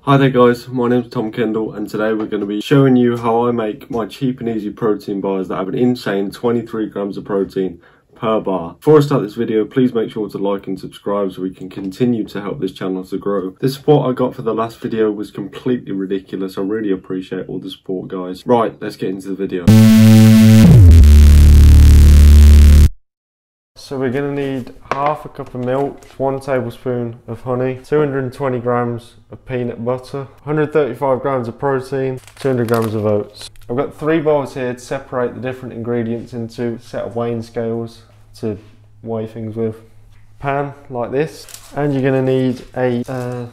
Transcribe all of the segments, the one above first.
Hi there guys, my name's Tom Kendall and today we're going to be showing you how I make my cheap and easy protein bars that have an insane 23 grams of protein per bar. Before I start this video, please make sure to like and subscribe so we can continue to help this channel to grow. The support I got for the last video was completely ridiculous. I really appreciate all the support guys. Right, let's get into the video. So we're going to need half a cup of milk, 1 tablespoon of honey, 220 grams of peanut butter, 135 grams of protein, 200 grams of oats. I've got 3 bowls here to separate the different ingredients into a set of weighing scales to weigh things with. Pan like this, and you're going to need a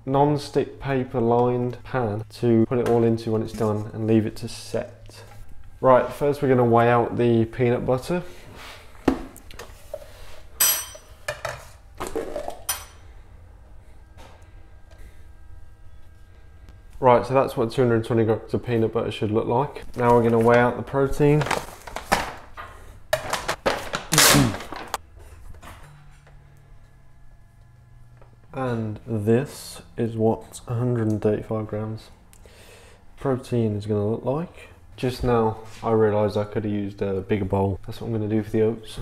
non-stick paper lined pan to put it all into when it's done and leave it to set. Right, first we're going to weigh out the peanut butter. Right, so that's what 220 grams of peanut butter should look like. Now we're going to weigh out the protein. And this is what 135 grams protein is going to look like. Just now I realised I could have used a bigger bowl. That's what I'm going to do for the oats.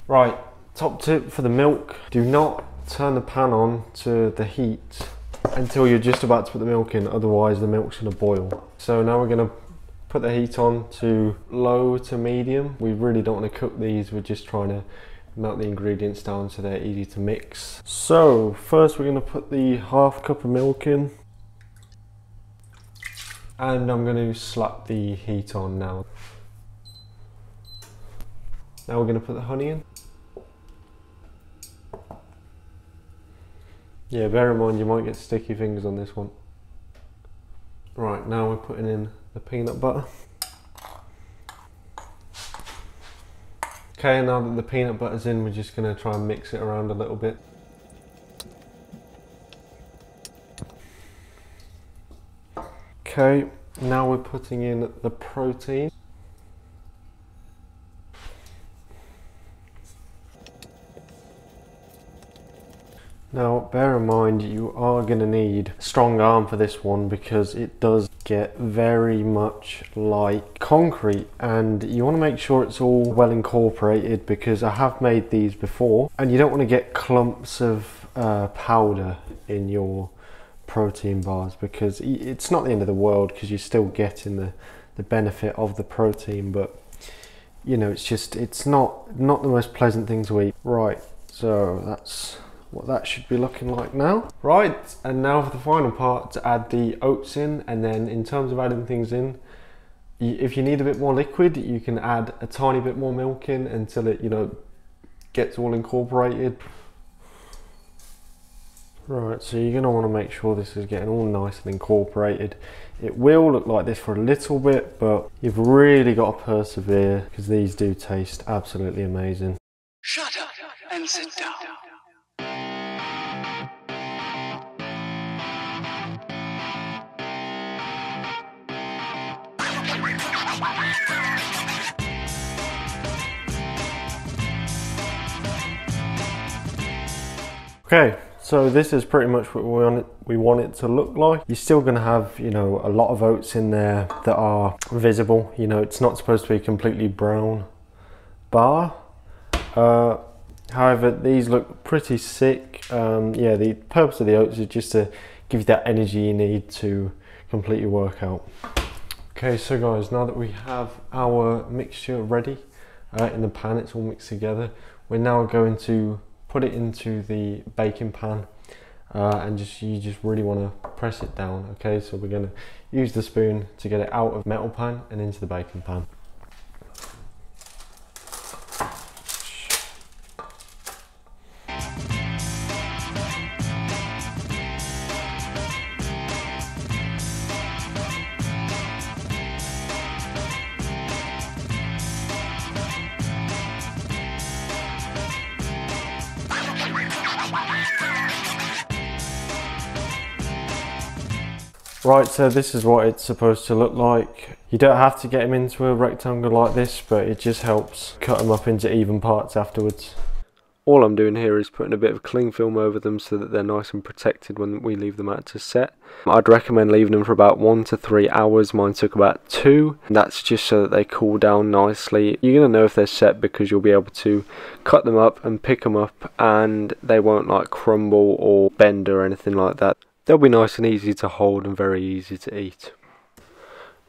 Right. Top tip for the milk, do not turn the pan on to the heat until you're just about to put the milk in, otherwise the milk's going to boil. So now we're going to put the heat on to low to medium. We really don't want to cook these, we're just trying to melt the ingredients down so they're easy to mix. So first we're going to put the half cup of milk in. And I'm going to slap the heat on now. Now we're going to put the honey in. Yeah, bear in mind you might get sticky fingers on this one. Right, now we're putting in the peanut butter. Okay, now that the peanut butter's in, we're just going to try and mix it around a little bit. Okay, now we're putting in the protein. Now bear in mind you are going to need a strong arm for this one because it does get very much like concrete, and you want to make sure it's all well incorporated because I have made these before and you don't want to get clumps of powder in your protein bars, because it's not the end of the world because you're still getting the benefit of the protein, but you know, it's not the most pleasant thing to eat. Right, so that's what that should be looking like now. Right, and now for the final part, to add the oats in. And then in terms of adding things in, if you need a bit more liquid, you can add a tiny bit more milk in until it, you know, gets all incorporated. Right, so you're going to want to make sure this is getting all nice and incorporated. It will look like this for a little bit, but you've really got to persevere because these do taste absolutely amazing. Shut up and sit down. Okay, so this is pretty much what we want it to look like. You're still going to have, you know, a lot of oats in there that are visible. You know, it's not supposed to be a completely brown bar. However, these look pretty sick. Yeah, the purpose of the oats is just to give you that energy you need to complete your workout. Okay, so guys, now that we have our mixture ready in the pan, it's all mixed together, we're now going to put it into the baking pan, and you just really want to press it down. Okay, so we're going to use the spoon to get it out of the metal pan and into the baking pan. Right, so this is what it's supposed to look like. You don't have to get them into a rectangle like this, but it just helps cut them up into even parts afterwards. All I'm doing here is putting a bit of cling film over them so that they're nice and protected when we leave them out to set. I'd recommend leaving them for about 1 to 3 hours. Mine took about 2. That's just so that they cool down nicely. You're going to know if they're set because you'll be able to cut them up and pick them up, and they won't like crumble or bend or anything like that. They'll be nice and easy to hold and very easy to eat.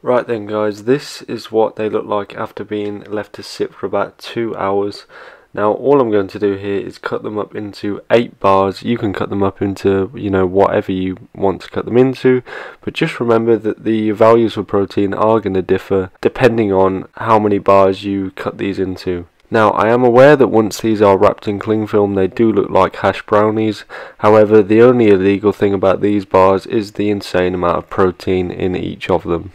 Right then guys, this is what they look like after being left to sit for about 2 hours. Now all I'm going to do here is cut them up into 8 bars. You can cut them up into, you know, whatever you want to cut them into, but just remember that the values for protein are going to differ depending on how many bars you cut these into. Now I am aware that once these are wrapped in cling film they do look like hash brownies. However, the only illegal thing about these bars is the insane amount of protein in each of them.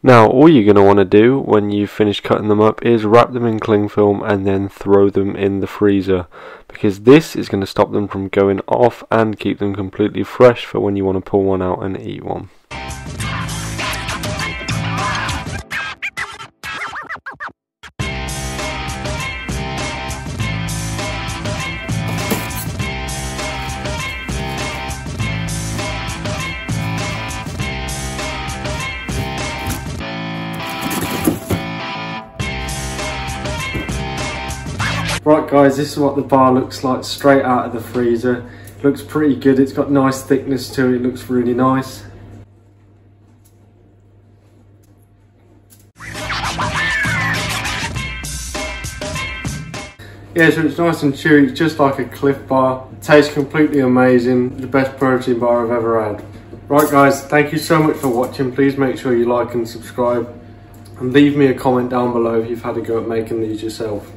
Now all you're going to want to do when you finish cutting them up is wrap them in cling film and then throw them in the freezer, because this is going to stop them from going off and keep them completely fresh for when you want to pull one out and eat one. Right guys, this is what the bar looks like straight out of the freezer. It looks pretty good, it's got nice thickness to it, it looks really nice. Yeah, so it's nice and chewy, it's just like a Cliff bar. It tastes completely amazing, the best protein bar I've ever had. Right guys, thank you so much for watching. Please make sure you like and subscribe. And leave me a comment down below if you've had a go at making these yourself.